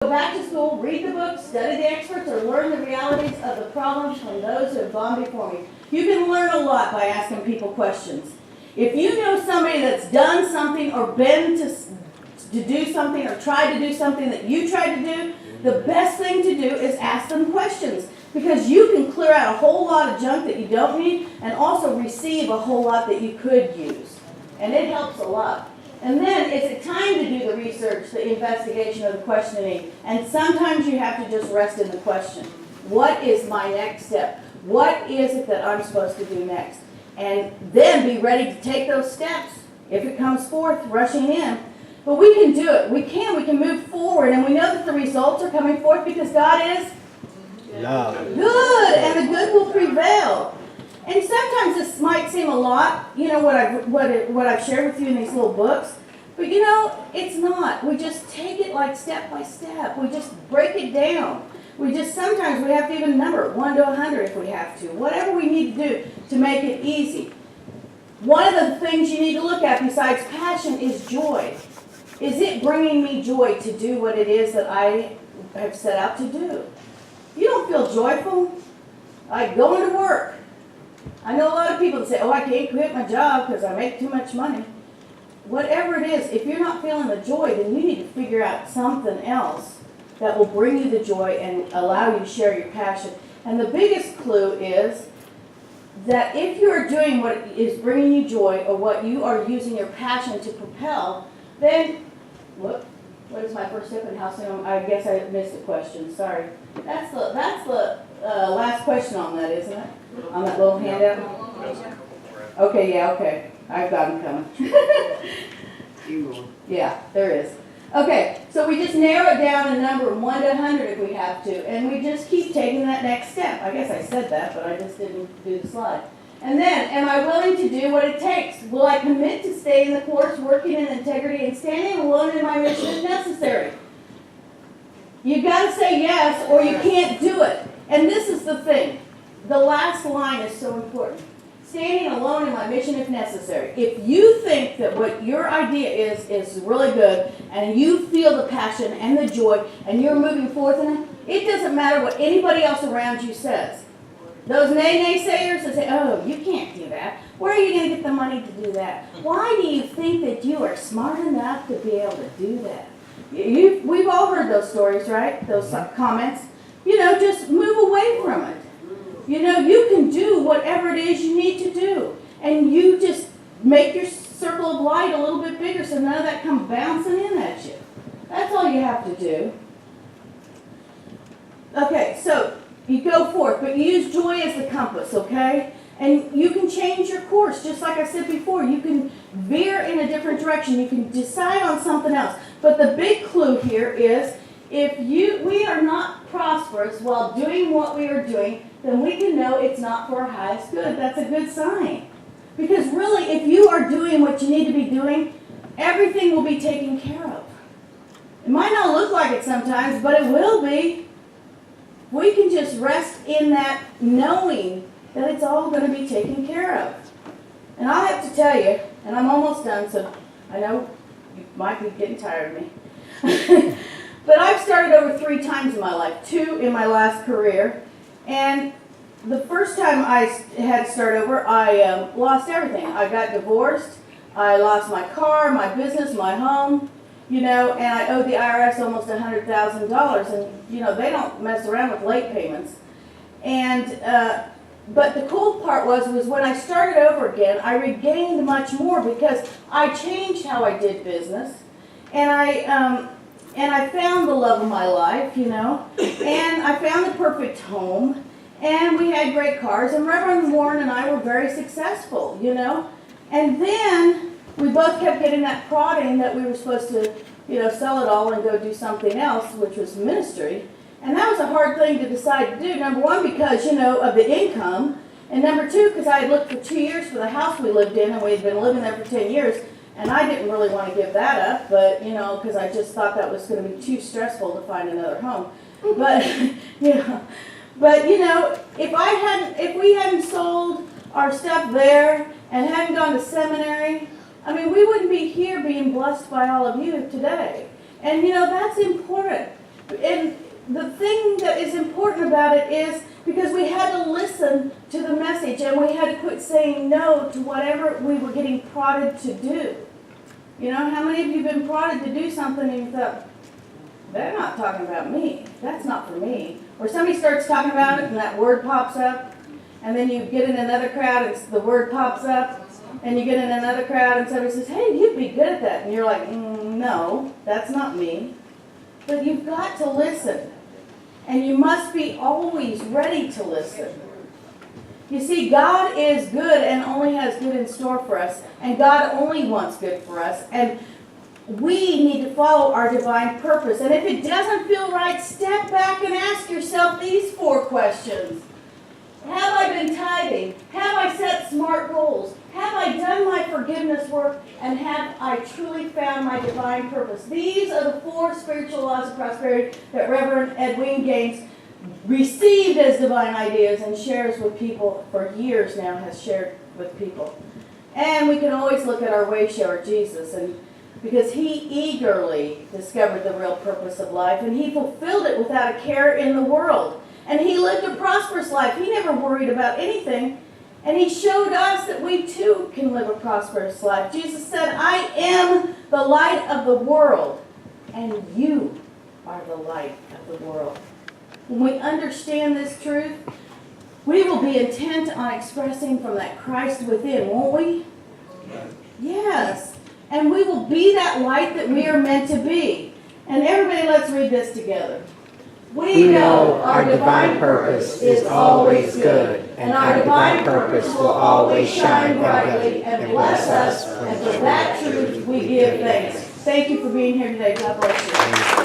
Go back to school, read the books, study the experts, or learn the realities of the problems from those who have gone before me. You can learn a lot by asking people questions. If you know somebody that's done something or been to do something or tried to do something that you tried to do, the best thing to do is ask them questions, because you can clear out a whole lot of junk that you don't need and also receive a whole lot that you could use. And it helps a lot. And then it's a time to do the research, the investigation, or the questioning. And sometimes you have to just rest in the question. What is my next step? What is it that I'm supposed to do next? And then be ready to take those steps if it comes forth, rushing in. But we can do it. We can move forward. And we know that the results are coming forth because God is good, and the good will prevail. And sometimes this might seem a lot, what I've shared with you in these little books. But it's not. We just take it like step by step. We just break it down. Sometimes we have to even number it 1 to 100 if we have to. Whatever we need to do to make it easy. One of the things you need to look at besides passion is joy. Is it bringing me joy to do what it is that I have set out to do? If you don't feel joyful, like going to work. I know a lot of people that say, I can't quit my job because I make too much money. Whatever it is, if you're not feeling the joy, then you need to figure out something else that will bring you the joy and allow you to share your passion. And the biggest clue is that if you are doing what is bringing you joy or what you are using your passion to propel, then, what is my first step and how soon? I guess I missed a question, sorry. That's the last question on that, isn't it? On that little handout? Okay, yeah, okay. I've got them coming. Yeah, there is. Okay, so we just narrow it down a number 1 to 100 if we have to, and we just keep taking that next step. I guess I said that, but I just didn't do the slide. And then, am I willing to do what it takes? Will I commit to stay in the course, working in integrity, and standing alone in my mission if necessary? You've got to say yes, or you can't do it. And this is the thing. The last line is so important. Standing alone in my mission if necessary. If you think that what your idea is really good, and you feel the passion and the joy, and you're moving forth in it doesn't matter what anybody else around you says. Those naysayers that say, you can't do that. Where are you going to get the money to do that? Why do you think that you are smart enough to be able to do that? We've all heard those stories, right? Those comments. Just move away from it. You can do whatever it is you need to do. And you just make your circle of light a little bit bigger so none of that comes bouncing in at you. That's all you have to do. Okay, so you go forth, but you use joy as the compass, okay? And you can change your course, just like I said before. You can veer in a different direction. You can decide on something else. But the big clue here is if we are not prosperous while doing what we are doing, then we can know it's not for our highest good. That's a good sign. Because really, if you are doing what you need to be doing, everything will be taken care of. It might not look like it sometimes, but it will be. We can just rest in that knowing that it's all going to be taken care of. And I have to tell you, and I'm almost done, so I know you might be getting tired of me. But I've started over 3 times in my life, 2 in my last career. And the first time I had to start over, I lost everything. I got divorced. I lost my car, my business, my home, and I owed the IRS almost $100,000. And, they don't mess around with late payments. And, but the cool part was when I started over again, I regained much more because I changed how I did business. And I found the love of my life, and I found the perfect home, and we had great cars, and Reverend Warren and I were very successful, And then we both kept getting that prodding that we were supposed to, sell it all and go do something else, which was ministry. And that was a hard thing to decide to do, number one, because, of the income, and number two, because I had looked for 2 years for the house we lived in, and we had been living there for 10 years, and I didn't really want to give that up, but, because I just thought that was going to be too stressful to find another home. But, if we hadn't sold our stuff there and hadn't gone to seminary, we wouldn't be here being blessed by all of you today. And, that's important. And the thing that is important about it is because we had to listen to the message and we had to quit saying no to whatever we were getting prodded to do. You know, how many of you have been prodded to do something and you thought, they're not talking about me. That's not for me. Or somebody starts talking about it and that word pops up, and then you get in another crowd and the word pops up, and you get in another crowd and somebody says, hey, you'd be good at that. And you're like, no, that's not me. But you've got to listen. And you must be always ready to listen. You see, God is good and only has good in store for us. And God only wants good for us. And we need to follow our divine purpose. And if it doesn't feel right, step back and ask yourself these 4 questions. Have I been tithing? Have I set smart goals? Have I done my forgiveness work? And have I truly found my divine purpose? These are the 4 spiritual laws of prosperity that Reverend Edwin Gaines received as divine ideas and shares with people for years now, has shared with people. And we can always look at our way shower, Jesus, and because he eagerly discovered the real purpose of life, and he fulfilled it without a care in the world. And he lived a prosperous life. He never worried about anything. And he showed us that we too can live a prosperous life. Jesus said, I am the light of the world, and you are the light of the world. When we understand this truth, we will be intent on expressing from that Christ within, won't we? Yes. And we will be that light that we are meant to be. And everybody, let's read this together. We know our divine purpose is always good, and our divine purpose will always shine brightly and bless us, and for that truth we give thanks. Thank you for being here today. God bless you.